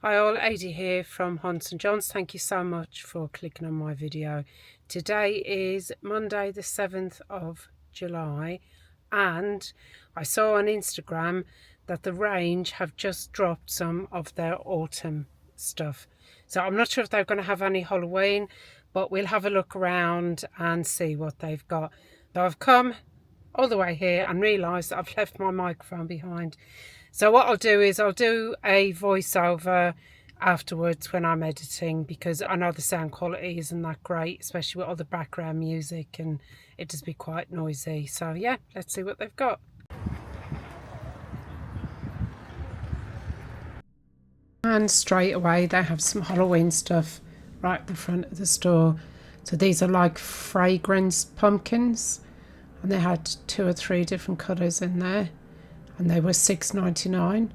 Hi all, Adi here from Hunts and Johns. Thank you so much for clicking on my video. Today is Monday the 7th of July and I saw on Instagram that the range have just dropped some of their autumn stuff. So I'm not sure if they're going to have any Halloween, but we'll have a look around and see what they've got. So I've come all the way here and realised that I've left my microphone behind. So what I'll do is I'll do a voiceover afterwards when I'm editing, because I know the sound quality isn't that great, especially with all the background music, and it does be quite noisy. So yeah, let's see what they've got. And straight away they have some Halloween stuff right at the front of the store. So these are like fragrance pumpkins, and they had 2 or 3 different colours in there, and they were $6.99,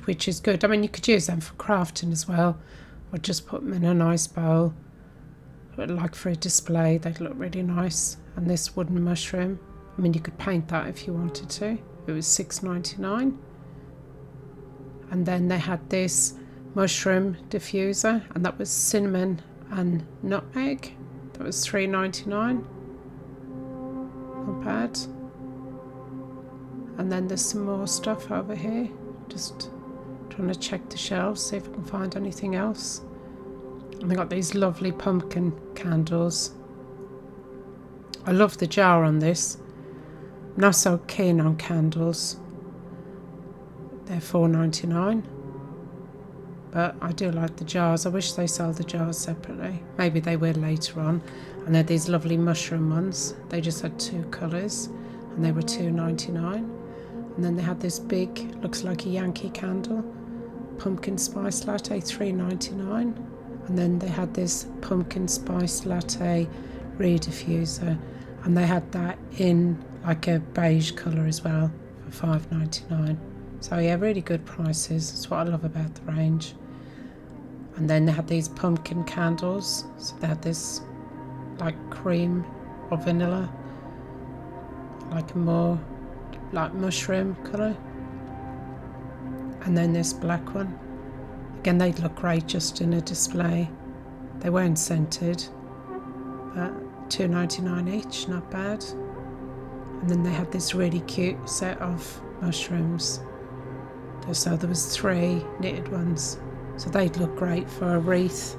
which is good. I mean, you could use them for crafting as well, or just put them in a nice bowl, like for a display. They'd look really nice. And this wooden mushroom, I mean, you could paint that if you wanted to. It was $6.99. And then they had this mushroom diffuser, and that was cinnamon and nutmeg. That was $3.99. Not bad. And then there's some more stuff over here. Just trying to check the shelves, see if I can find anything else. And they got these lovely pumpkin candles. I love the jar on this. I'm not so keen on candles. They're $4.99. But I do like the jars. I wish they sold the jars separately. Maybe they will later on. And they're these lovely mushroom ones. They just had 2 colours and they were $2.99. And then they had this big, looks like a Yankee candle, pumpkin spice latte, $3.99. And then they had this pumpkin spice latte rediffuser, and they had that in like a beige colour as well for $5.99. So yeah, really good prices. That's what I love about the range. And then they had these pumpkin candles. So they had this like cream or vanilla, like a more like mushroom colour, and then this black one. Again, they'd look great just in a display. They weren't scented, but $2.99 each, not bad. And then they had this really cute set of mushrooms. So there was 3 knitted ones, so they'd look great for a wreath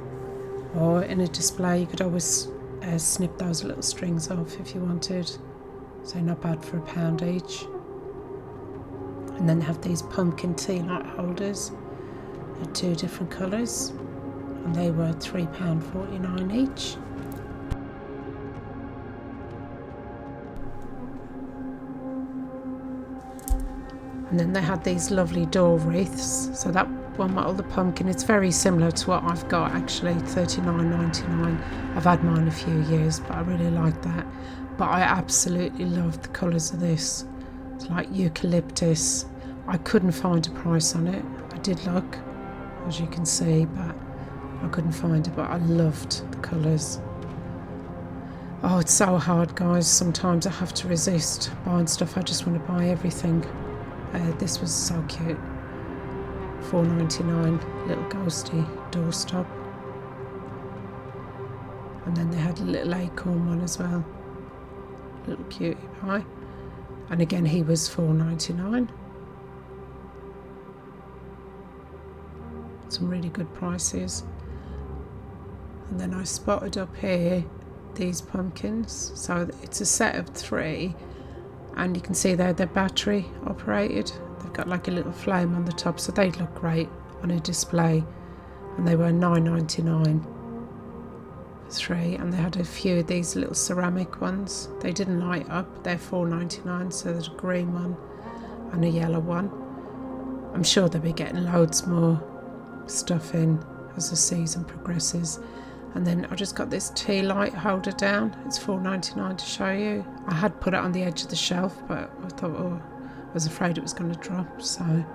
or in a display. You could always snip those little strings off if you wanted. So not bad for £1 each. And then they have these pumpkin tea light holders in 2 different colours, and they were £3.49 each. And then they had these lovely door wreaths. So that one with all the pumpkin, it's very similar to what I've got actually, $39.99. I've had mine a few years, but I really like that. But I absolutely love the colours of this. It's like eucalyptus. I couldn't find a price on it. I did look, as you can see, but I couldn't find it. But I loved the colours. Oh, it's so hard, guys. Sometimes I have to resist buying stuff. I just want to buy everything. This was so cute. $4.99, little ghosty doorstop. And then they had a little acorn one as well. Little cutie pie. And again, he was $4.99. Some really good prices. And then I spotted up here these pumpkins. So it's a set of 3, and you can see they're battery operated. They've got like a little flame on the top, so they look great on a display. And they were $9.99 for 3. And they had a few of these little ceramic ones. They didn't light up. They're $4.99. So there's a green one and a yellow one. I'm sure they'll be getting loads more stuff in as the season progresses. And then I just got this tea light holder down. It's $4.99 to show you. I had put it on the edge of the shelf, but I thought, I was afraid it was going to drop, so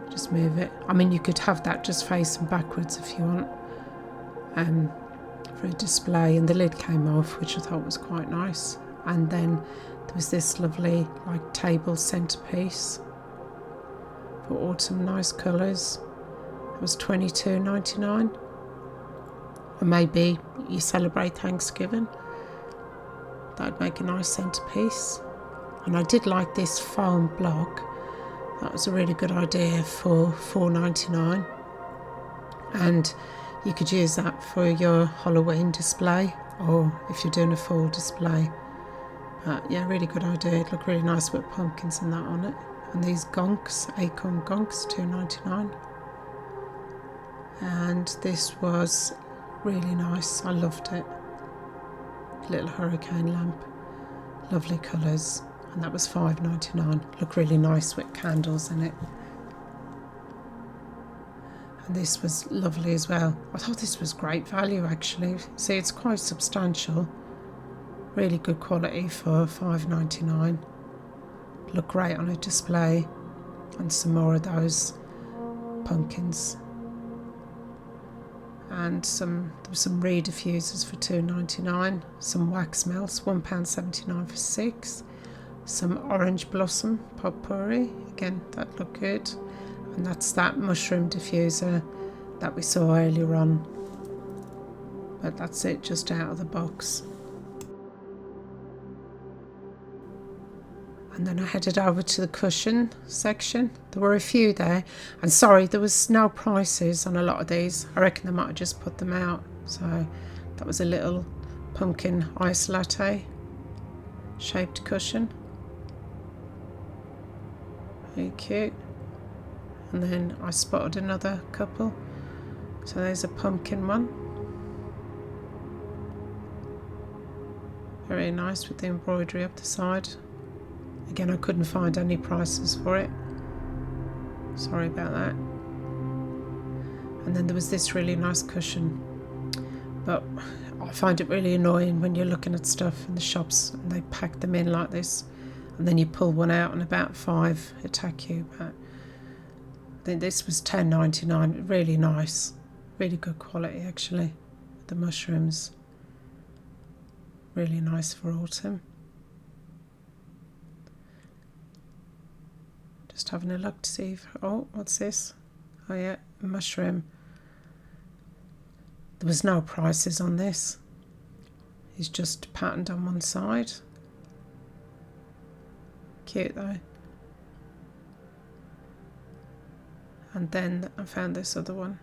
just move it. I mean, you could have that just facing backwards if you want, for a display. And the lid came off, which I thought was quite nice. And then there was this lovely like table centerpiece for autumn, nice colours. It was $22.99. Or maybe you celebrate Thanksgiving. That'd make a nice centerpiece. And I did like this foam block. That was a really good idea for $4.99. And you could use that for your Halloween display, or if you're doing a fall display. But yeah, really good idea. It looked really nice with pumpkins and that on it. And these gonks, acorn gonks, $2.99. And this was really nice. I loved it. Little hurricane lamp, lovely colours, and that was $5.99. Looked really nice with candles in it. And this was lovely as well. I thought this was great value actually. See, it's quite substantial. Really good quality for $5.99. Look great on a display. And some more of those pumpkins. And there were some reed diffusers for $2.99. Some wax melts, £1.79 for 6. Some orange blossom potpourri. Again, that looked good. And that's that mushroom diffuser that we saw earlier on. But that's it, just out of the box. And then I headed over to the cushion section. There were a few there. And sorry, there was no prices on a lot of these. I reckon they might have just put them out. So that was a little pumpkin ice latte shaped cushion. Very cute. And then I spotted another couple. So there's a pumpkin one. Very nice with the embroidery up the side. Again, I couldn't find any prices for it. Sorry about that. And then there was this really nice cushion. But I find it really annoying when you're looking at stuff in the shops and they pack them in like this. And then you pull one out and about 5 attack you. But I think this was $10.99. Really nice. Really good quality actually. The mushrooms. Really nice for autumn. Just having a look to see if, oh, what's this? Oh yeah, mushroom. There was no prices on this. It's just patterned on one side. Cute though. And then I found this other one.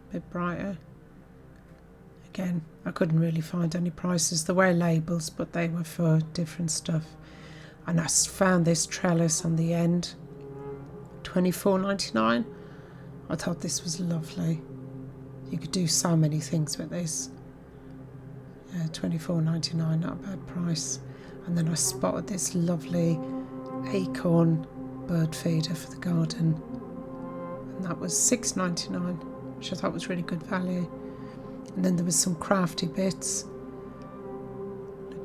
A bit brighter. Again, I couldn't really find any prices. There were labels, but they were for different stuff. And I found this trellis on the end, $24.99. I thought this was lovely. You could do so many things with this. Yeah, $24.99, not a bad price. And then I spotted this lovely acorn bird feeder for the garden. And that was $6.99, which I thought was really good value. And then there was some crafty bits.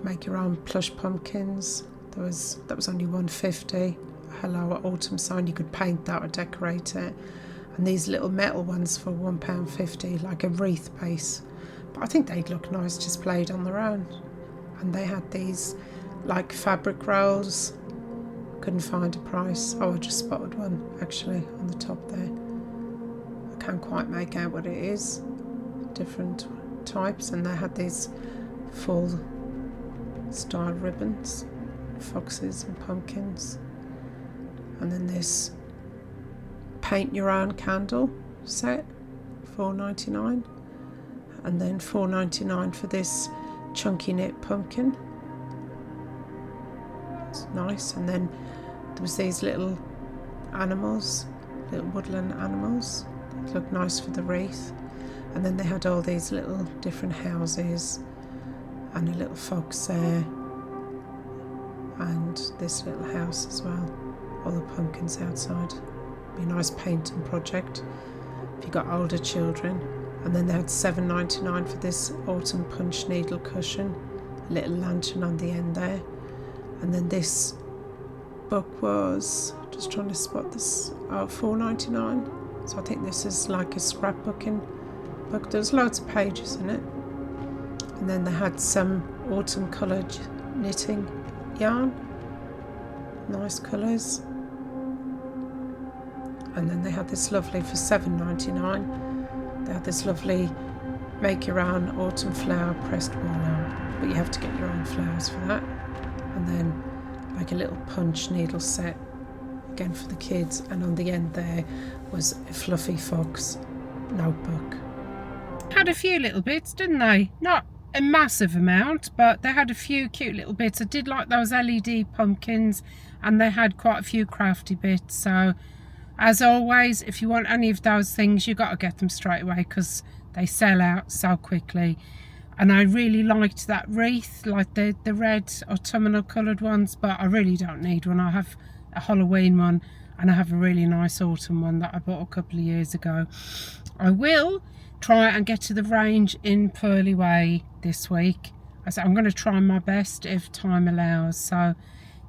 Make your own plush pumpkins. That was only $1.50. Hello autumn sign, you could paint that or decorate it. And these little metal ones for £1.50, like a wreath base. But I think they'd look nice displayed on their own. And they had these like fabric rolls. Couldn't find a price. Oh, I just spotted one actually on the top there. I can't quite make out what it is. Different types, and they had these full style ribbons. Foxes and pumpkins. And then this paint your own candle set, $4.99. And then $4.99 for this chunky knit pumpkin. It's nice. And then there was these little animals, little woodland animals. They look nice for the wreath. And then they had all these little different houses and a little fox there. And this little house as well. All the pumpkins outside. Be a nice painting project if you got older children. And then they had $7.99 for this autumn punch needle cushion. A little lantern on the end there. And then this book was, just trying to spot this, $4.99. So I think this is like a scrapbooking book. There's loads of pages in it. And then they had some autumn coloured knitting yarn, nice colours. and then they had this lovely, for $7.99, they had this lovely make your own autumn flower pressed wall art, but you have to get your own flowers for that. And then like a little punch needle set again for the kids, and on the end there was a fluffy fox notebook. Had a few little bits, didn't they? Not a massive amount, but they had a few cute little bits. I did like those LED pumpkins, and they had quite a few crafty bits. So as always, if you want any of those things, you got to get them straight away because they sell out so quickly. And I really liked that wreath, like the red autumnal coloured ones, but I really don't need one. I have a Halloween one, and I have a really nice autumn one that I bought a couple of years ago. I will try and get to the range in Pearly Way this week. I'm going to try my best if time allows. So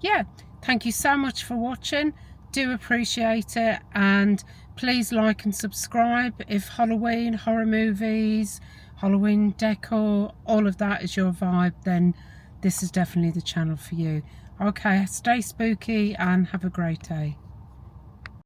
yeah, thank you so much for watching. Do appreciate it, and please like and subscribe. If Halloween, horror movies, Halloween decor, all of that is your vibe, then this is definitely the channel for you. Okay, stay spooky and have a great day.